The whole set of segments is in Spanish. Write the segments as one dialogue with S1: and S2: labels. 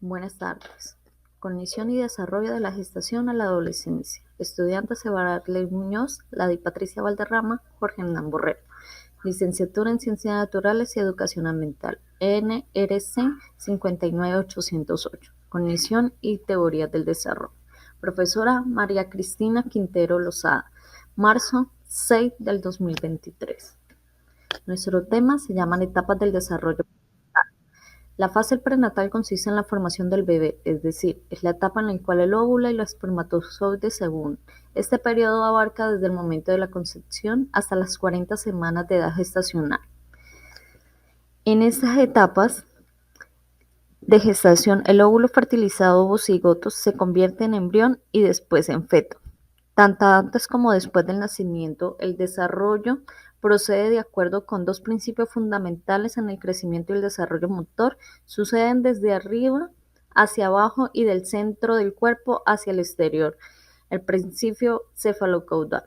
S1: Buenas tardes. Cognición y desarrollo de la gestación a la adolescencia. Estudiantes Evararle Muñoz, Lady Patricia Valderrama, Jorge Hernán Borrero. Licenciatura en Ciencias Naturales y Educación Ambiental. NRC 59808. Cognición y Teoría del Desarrollo. Profesora María Cristina Quintero Lozada. Marzo 6 del 2023. Nuestro tema se llama Etapas del Desarrollo. La fase prenatal consiste en la formación del bebé, es decir, es la etapa en la cual el óvulo y los espermatozoides se unen. Este periodo abarca desde el momento de la concepción hasta las 40 semanas de edad gestacional. En estas etapas de gestación, el óvulo fertilizado o cigoto se convierte en embrión y después en feto. Tanto antes como después del nacimiento, el desarrollo procede de acuerdo con dos principios fundamentales en el crecimiento y el desarrollo motor. Suceden desde arriba hacia abajo y del centro del cuerpo hacia el exterior. El principio cefalocaudal.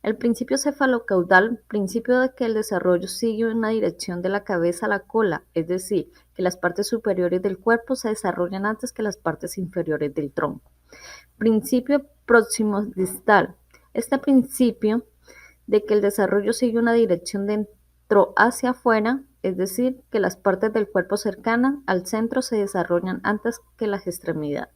S1: El principio cefalocaudal, principio de que el desarrollo sigue una dirección de la cabeza a la cola, es decir, que las partes superiores del cuerpo se desarrollan antes que las partes inferiores del tronco. Principio próximo distal. Este principio de que el desarrollo sigue una dirección de dentro hacia afuera, es decir, que las partes del cuerpo cercanas al centro se desarrollan antes que las extremidades.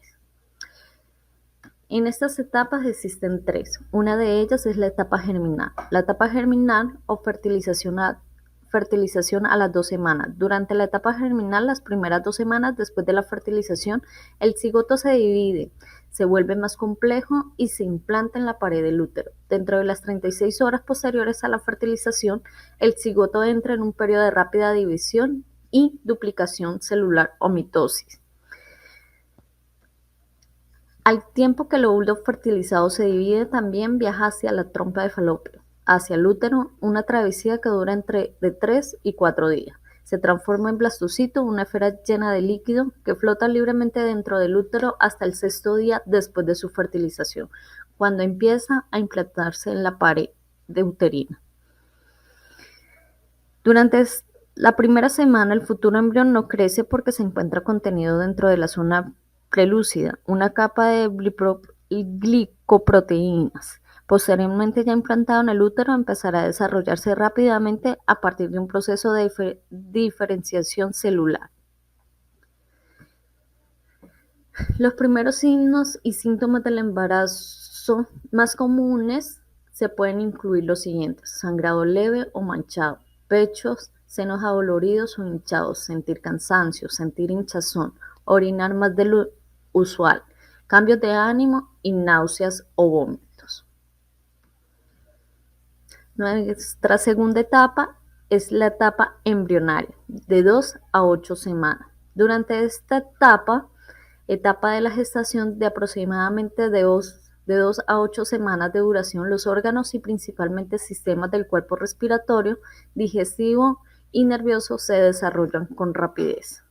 S1: En estas etapas existen tres. Una de ellas es la etapa germinal. La etapa germinal o fertilización a las 2 semanas. Durante la etapa germinal, las primeras 2 semanas después de la fertilización, el cigoto se divide, se vuelve más complejo y se implanta en la pared del útero. Dentro de las 36 horas posteriores a la fertilización, el cigoto entra en un periodo de rápida división y duplicación celular o mitosis. Al tiempo que el óvulo fertilizado se divide, también viaja hacia la trompa de falopio, hacia el útero, una travesía que dura entre de 3 y 4 días. Se transforma en blastocito, una esfera llena de líquido que flota libremente dentro del útero hasta el 6.º día después de su fertilización, cuando empieza a implantarse en la pared uterina. Durante la primera semana, el futuro embrión no crece porque se encuentra contenido dentro de la zona prelúcida, una capa de glicoproteínas. Posteriormente, ya implantado en el útero, empezará a desarrollarse rápidamente a partir de un proceso de diferenciación celular. Los primeros signos y síntomas del embarazo más comunes se pueden incluir los siguientes: sangrado leve o manchado, pechos, senos adoloridos o hinchados, sentir cansancio, sentir hinchazón, orinar más de lo usual, cambios de ánimo y náuseas o vómitos. Nuestra segunda etapa es la etapa embrionaria, de 2 a 8 semanas. Durante esta etapa de la gestación de aproximadamente de 2 a 8 semanas de duración, los órganos y principalmente sistemas del cuerpo respiratorio, digestivo y nervioso se desarrollan con rapidez.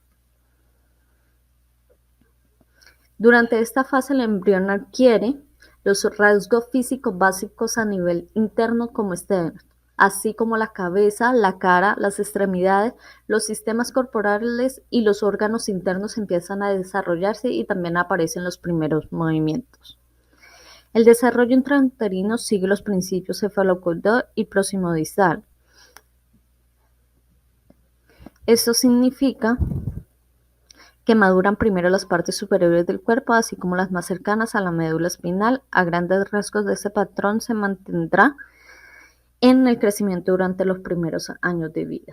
S1: Durante esta fase, el embrión adquiere los rasgos físicos básicos a nivel interno como externo, así como la cabeza, la cara, las extremidades, los sistemas corporales y los órganos internos empiezan a desarrollarse y también aparecen los primeros movimientos. El desarrollo intrauterino sigue los principios cefalocaudal y proximodistal. Esto significa que maduran primero las partes superiores del cuerpo, así como las más cercanas a la médula espinal. A grandes rasgos de este patrón se mantendrá en el crecimiento durante los primeros años de vida.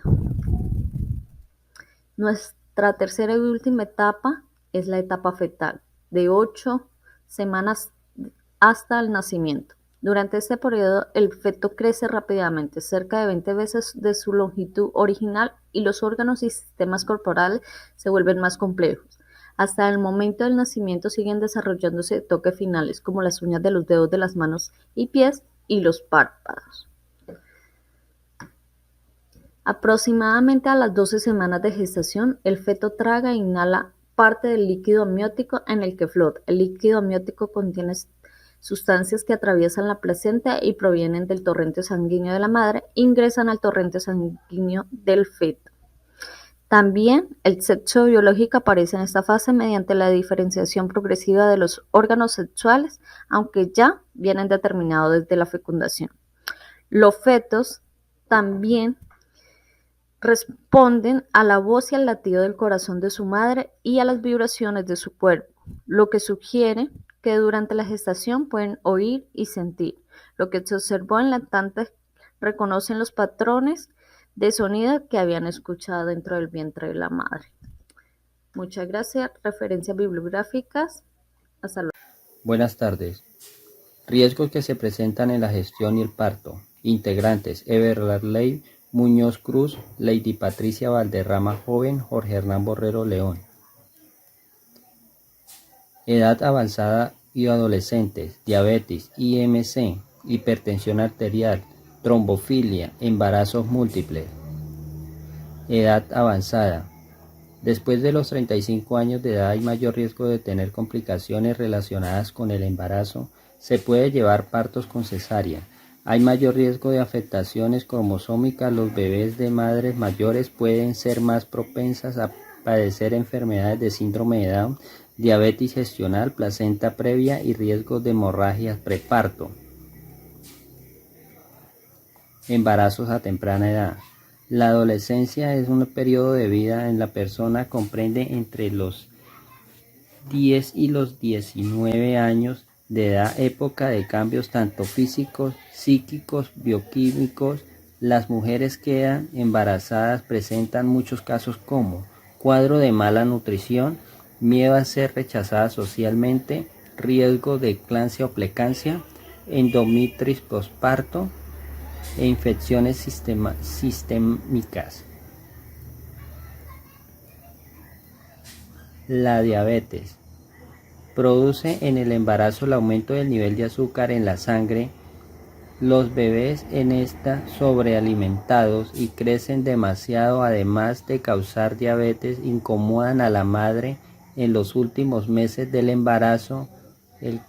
S1: Nuestra tercera y última etapa es la etapa fetal, de 8 semanas hasta el nacimiento. Durante este periodo, el feto crece rápidamente, cerca de 20 veces de su longitud original, y los órganos y sistemas corporales se vuelven más complejos. Hasta el momento del nacimiento siguen desarrollándose toques finales, como las uñas de los dedos de las manos y pies y los párpados. Aproximadamente a las 12 semanas de gestación, el feto traga e inhala parte del líquido amniótico en el que flota. El líquido amniótico contiene sustancias que atraviesan la placenta y provienen del torrente sanguíneo de la madre, ingresan al torrente sanguíneo del feto. También el sexo biológico aparece en esta fase mediante la diferenciación progresiva de los órganos sexuales, aunque ya vienen determinados desde la fecundación. Los fetos también responden a la voz y al latido del corazón de su madre y a las vibraciones de su cuerpo, lo que sugiere que durante la gestación pueden oír y sentir. Lo que se observó en lactantes reconocen los patrones de sonido que habían escuchado dentro del vientre de la madre. Muchas gracias. Referencias bibliográficas. Hasta luego.
S2: Buenas tardes. Riesgos que se presentan en la gestión y el parto. Integrantes: Everard Ley Muñoz Cruz, Lady Patricia Valderrama Joven, Jorge Hernán Borrero León. Edad avanzada y adolescentes: diabetes, IMC, hipertensión arterial, trombofilia, embarazos múltiples. Edad avanzada. Después de los 35 años de edad hay mayor riesgo de tener complicaciones relacionadas con el embarazo. Se puede llevar partos con cesárea. Hay mayor riesgo de afectaciones cromosómicas. Los bebés de madres mayores pueden ser más propensas a padecer enfermedades de síndrome de Down, diabetes gestional, placenta previa y riesgos de hemorragias preparto. Embarazos a temprana edad. La adolescencia es un periodo de vida en la persona, comprende entre los 10 y los 19 años de edad, época de cambios tanto físicos, psíquicos, bioquímicos. Las mujeres quedan embarazadas presentan muchos casos como cuadro de mala nutrición, miedo a ser rechazada socialmente, riesgo de eclampsia o preeclampsia, endometriosis posparto e infecciones sistémicas. La diabetes produce en el embarazo el aumento del nivel de azúcar en la sangre. Los bebés en esta sobrealimentados y crecen demasiado, además de causar diabetes, incomodan a la madre en los últimos meses del embarazo.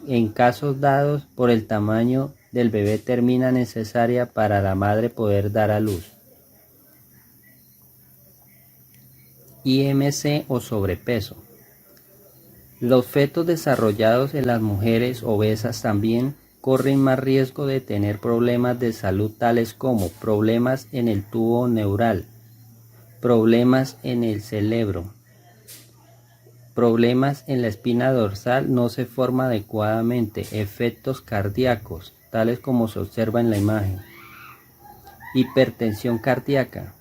S2: En casos dados por el tamaño del bebé termina necesaria para la madre poder dar a luz. IMC o sobrepeso. Los fetos desarrollados en las mujeres obesas también corren más riesgo de tener problemas de salud tales como problemas en el tubo neural, problemas en el cerebro, problemas en la espina dorsal no se forma adecuadamente, efectos cardíacos, tales como se observa en la imagen. Hipertensión cardíaca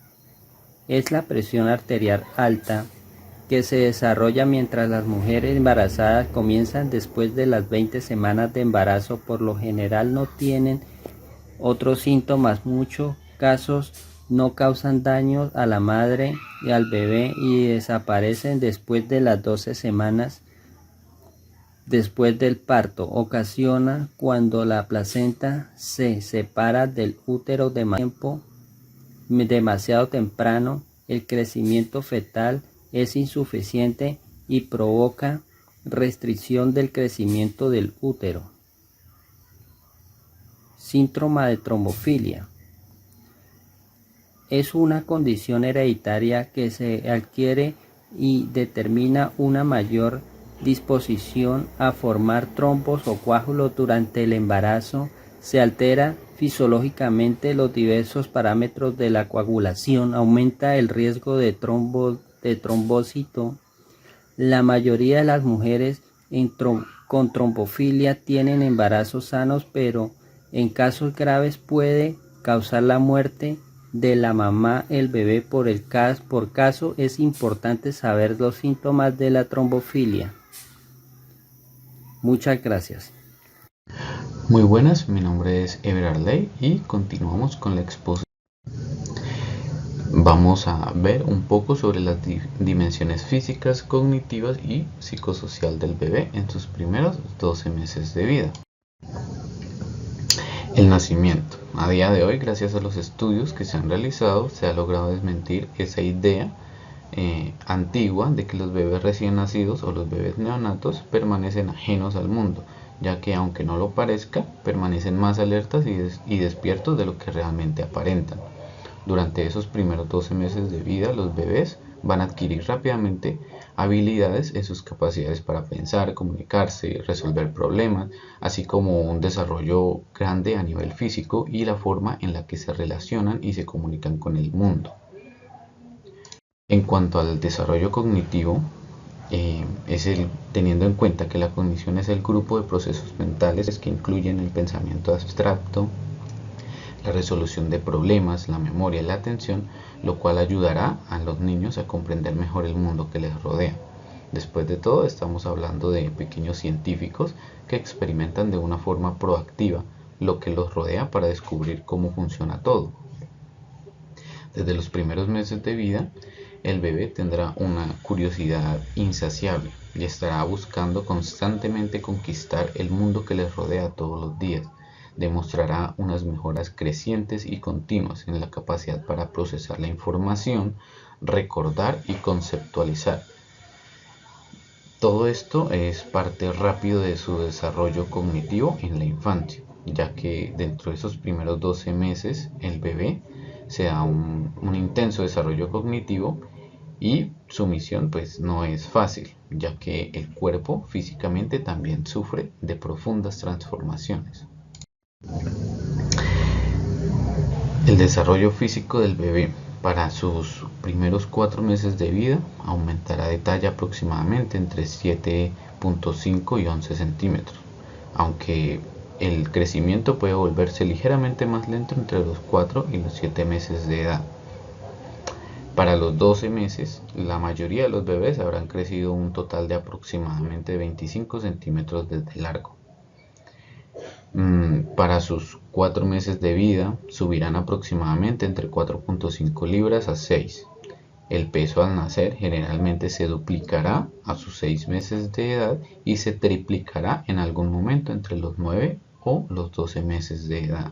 S2: es la presión arterial alta que se desarrolla mientras las mujeres embarazadas comienzan después de las 20 semanas de embarazo. Por lo general no tienen otros síntomas, muchos casos no causan daño a la madre y al bebé y desaparecen después de las 12 semanas después del parto. Ocasiona cuando la placenta se separa del útero demasiado temprano, el crecimiento fetal es insuficiente y provoca restricción del crecimiento del útero. Síndrome de trombofilia es una condición hereditaria que se adquiere y determina una mayor disposición a formar trombos o coágulos durante el embarazo. Se altera fisiológicamente los diversos parámetros de la coagulación, aumenta el riesgo de trombócito. La mayoría de las mujeres con trombofilia tienen embarazos sanos, pero en casos graves puede causar la muerte de la mamá el bebé. Por caso es importante saber los síntomas de la trombofilia. Muchas gracias.
S3: Muy buenas, mi nombre es Everard Ley y continuamos con la exposición. Vamos a ver un poco sobre las dimensiones físicas, cognitivas y psicosocial del bebé en sus primeros 12 meses de vida. El nacimiento. A día de hoy, gracias a los estudios que se han realizado, se ha logrado desmentir esa idea antigua de que los bebés recién nacidos o los bebés neonatos permanecen ajenos al mundo, ya que aunque no lo parezca, permanecen más alertas y despiertos de lo que realmente aparentan. Durante esos primeros 12 meses de vida, los bebés van a adquirir rápidamente habilidades en sus capacidades para pensar, comunicarse, resolver problemas, así como un desarrollo grande a nivel físico y la forma en la que se relacionan y se comunican con el mundo. En cuanto al desarrollo cognitivo, teniendo en cuenta que la cognición es el grupo de procesos mentales que incluyen el pensamiento abstracto, la resolución de problemas, la memoria y la atención, lo cual ayudará a los niños a comprender mejor el mundo que les rodea. Después de todo, estamos hablando de pequeños científicos que experimentan de una forma proactiva lo que los rodea para descubrir cómo funciona todo. Desde los primeros meses de vida, el bebé tendrá una curiosidad insaciable y estará buscando constantemente conquistar el mundo que les rodea todos los días. Demostrará unas mejoras crecientes y continuas en la capacidad para procesar la información, recordar y conceptualizar. Todo esto es parte rápido de su desarrollo cognitivo en la infancia, ya que dentro de esos primeros 12 meses el bebé se da un intenso desarrollo cognitivo y su misión pues no es fácil, ya que el cuerpo físicamente también sufre de profundas transformaciones. El desarrollo físico del bebé para sus primeros 4 meses de vida aumentará de talla aproximadamente entre 7.5 y 11 centímetros, aunque el crecimiento puede volverse ligeramente más lento entre los 4 y los 7 meses de edad. Para los 12 meses, la mayoría de los bebés habrán crecido un total de aproximadamente 25 centímetros desde largo. Para sus 4 meses de vida, subirán aproximadamente entre 4.5 libras a 6. El peso al nacer generalmente se duplicará a sus 6 meses de edad y se triplicará en algún momento entre los 9 o los 12 meses de edad.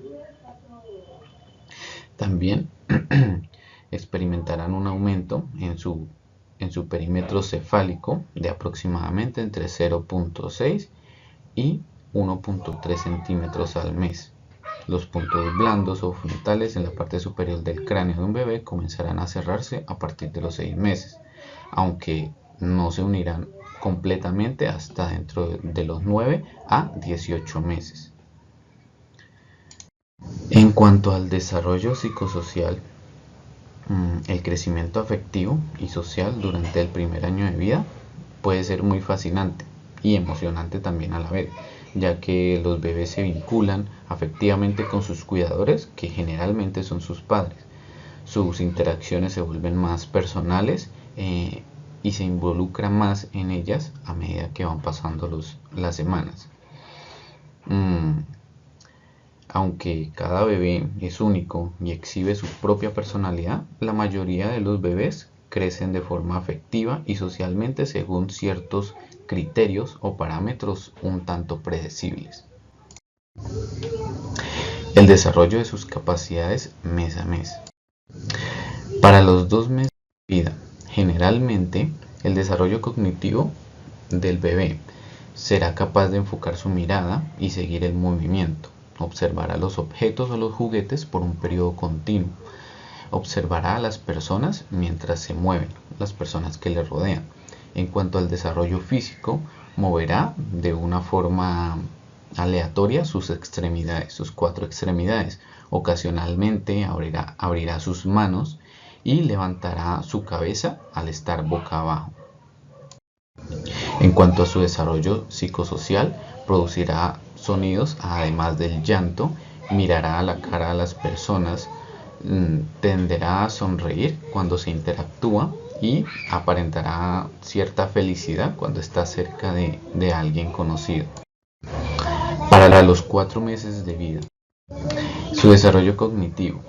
S3: También experimentarán un aumento en su perímetro cefálico de aproximadamente entre 0.6 y 1.3 centímetros al mes. Los puntos blandos o frontales en la parte superior del cráneo de un bebé comenzarán a cerrarse a partir de los 6 meses, aunque no se unirán completamente hasta dentro de los 9 a 18 meses. En cuanto al desarrollo psicosocial, el crecimiento afectivo y social durante el primer año de vida puede ser muy fascinante y emocionante también a la vez, ya que los bebés se vinculan afectivamente con sus cuidadores, que generalmente son sus padres. Sus interacciones se vuelven más personales y se involucran más en ellas a medida que van pasando las semanas. Aunque cada bebé es único y exhibe su propia personalidad, la mayoría de los bebés crecen de forma afectiva y socialmente según ciertos criterios o parámetros un tanto predecibles. El desarrollo de sus capacidades mes a mes. Para los 2 meses de vida, generalmente el desarrollo cognitivo del bebé será capaz de enfocar su mirada y seguir el movimiento. Observará los objetos o los juguetes por un periodo continuo. Observará a las personas mientras se mueven, las personas que le rodean. En cuanto al desarrollo físico, moverá de una forma aleatoria sus extremidades, sus 4 extremidades. Ocasionalmente abrirá sus manos y levantará su cabeza al estar boca abajo. En cuanto a su desarrollo psicosocial, producirá sonidos además del llanto, mirará a la cara a las personas, tenderá a sonreír cuando se interactúa y aparentará cierta felicidad cuando está cerca de alguien conocido. Para los 4 meses de vida, su desarrollo cognitivo,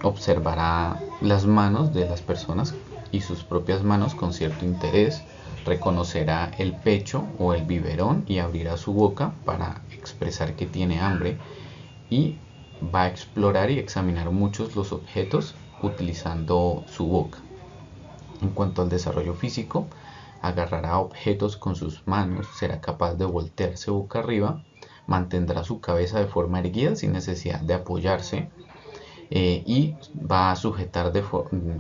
S3: observará las manos de las personas y sus propias manos con cierto interés, reconocerá el pecho o el biberón y abrirá su boca para expresar que tiene hambre y va a explorar y examinar muchos los objetos utilizando su boca. En cuanto al desarrollo físico, agarrará objetos con sus manos, será capaz de voltearse boca arriba, mantendrá su cabeza de forma erguida sin necesidad de apoyarse y va a sujetar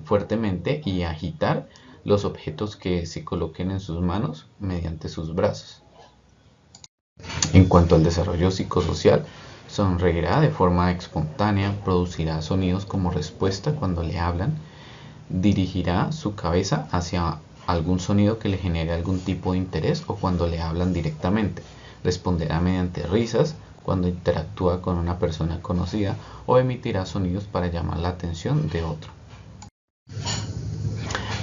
S3: fuertemente y agitar los objetos que se coloquen en sus manos mediante sus brazos. En cuanto al desarrollo psicosocial, sonreirá de forma espontánea, producirá sonidos como respuesta cuando le hablan, dirigirá su cabeza hacia algún sonido que le genere algún tipo de interés o cuando le hablan directamente, responderá mediante risas cuando interactúa con una persona conocida o emitirá sonidos para llamar la atención de otro.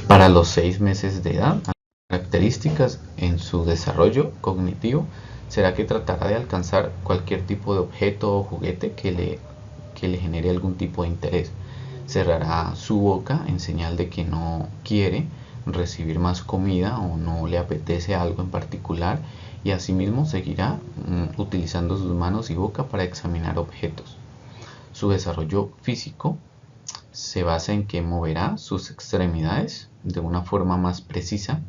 S3: Para los 6 meses de edad, características en su desarrollo cognitivo será que tratará de alcanzar cualquier tipo de objeto o juguete que le genere algún tipo de interés. Cerrará su boca en señal de que no quiere recibir más comida o no le apetece algo en particular, y asimismo seguirá utilizando sus manos y boca para examinar objetos. Su desarrollo físico se basa en que moverá sus extremidades de una forma más precisa,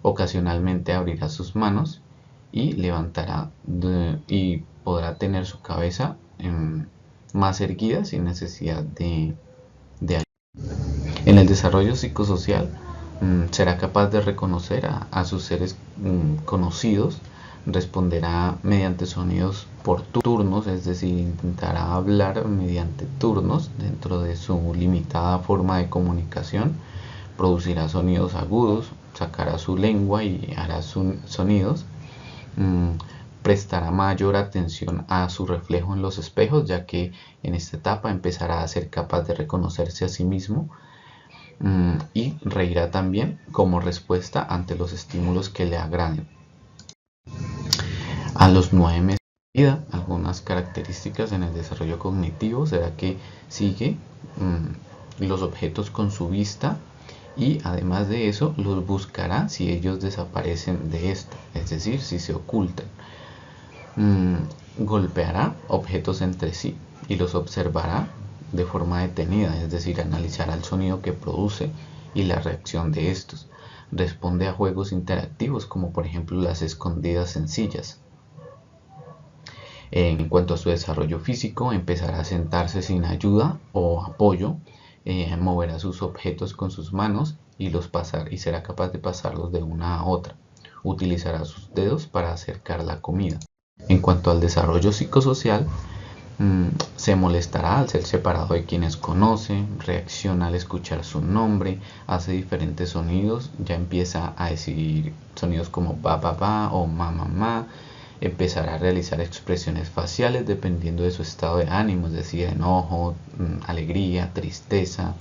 S3: ocasionalmente abrirá sus manos y levantará y podrá tener su cabeza más erguida sin necesidad de ayuda. En el desarrollo psicosocial será capaz de reconocer a sus seres conocidos, responderá mediante sonidos por turnos, es decir, intentará hablar mediante turnos dentro de su limitada forma de comunicación, producirá sonidos agudos, sacará su lengua y hará sonidos, prestará mayor atención a su reflejo en los espejos, ya que en esta etapa empezará a ser capaz de reconocerse a sí mismo, y reirá también como respuesta ante los estímulos que le agraden. A los 9 meses de vida, algunas características en el desarrollo cognitivo será que sigue los objetos con su vista, y además de eso los buscará si ellos desaparecen de esto, es decir, si se ocultan. Golpeará objetos entre sí y los observará de forma detenida, es decir, analizará el sonido que produce y la reacción de estos. Responde a juegos interactivos como por ejemplo las escondidas sencillas. En cuanto a su desarrollo físico, empezará a sentarse sin ayuda o apoyo, moverá sus objetos con sus manos y será capaz de pasarlos de una a otra. Utilizará sus dedos para acercar la comida. En cuanto al desarrollo psicosocial, se molestará al ser separado de quienes conoce, reacciona al escuchar su nombre, hace diferentes sonidos, ya empieza a decir sonidos como ba ba ba o ma ma ma, empezará a realizar expresiones faciales dependiendo de su estado de ánimo, es decir, enojo, alegría, tristeza,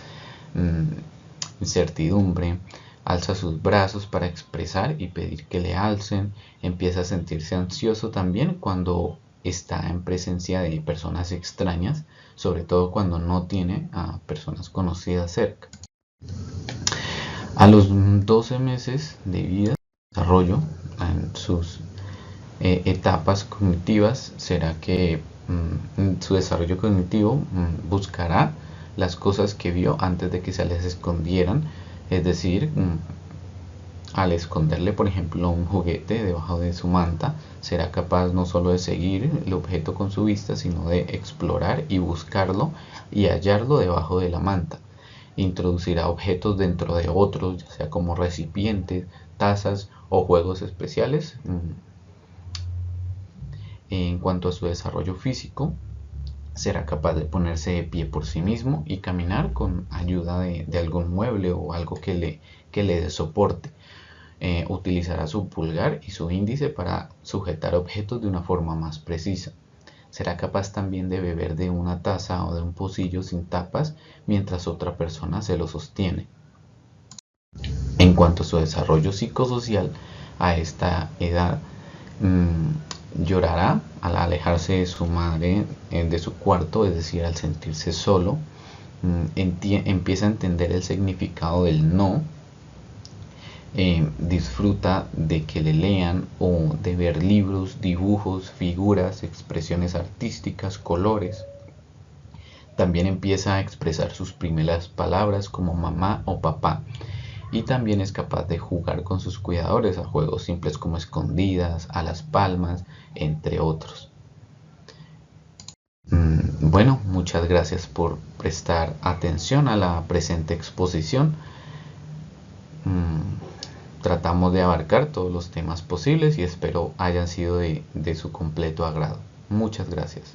S3: incertidumbre. Alza sus brazos para expresar y pedir que le alcen, empieza a sentirse ansioso también cuando está en presencia de personas extrañas, sobre todo cuando no tiene a personas conocidas cerca. A los 12 meses de vida, desarrollo en sus etapas cognitivas, será que su desarrollo cognitivo buscará las cosas que vio antes de que se les escondieran, es decir, al esconderle por ejemplo un juguete debajo de su manta, será capaz no solo de seguir el objeto con su vista, sino de explorar y buscarlo y hallarlo debajo de la manta. Introducirá objetos dentro de otros, ya sea como recipientes, tazas o juegos especiales. En cuanto a su desarrollo físico, será capaz de ponerse de pie por sí mismo y caminar con ayuda de algún mueble o algo que le dé soporte. Utilizará su pulgar y su índice para sujetar objetos de una forma más precisa. Será capaz también de beber de una taza o de un pocillo sin tapas mientras otra persona se lo sostiene. En cuanto a su desarrollo psicosocial, a esta edad llorará al alejarse de su madre, de su cuarto, es decir, al sentirse solo. Empieza a entender el significado del no. Disfruta de que le lean o de ver libros, dibujos, figuras, expresiones artísticas, colores. También empieza a expresar sus primeras palabras como mamá o papá, y también es capaz de jugar con sus cuidadores a juegos simples como escondidas, a las palmas, entre otros. Bueno, muchas gracias por prestar atención a la presente exposición. tratamos de abarcar todos los temas posibles y espero hayan sido de su completo agrado. Muchas gracias.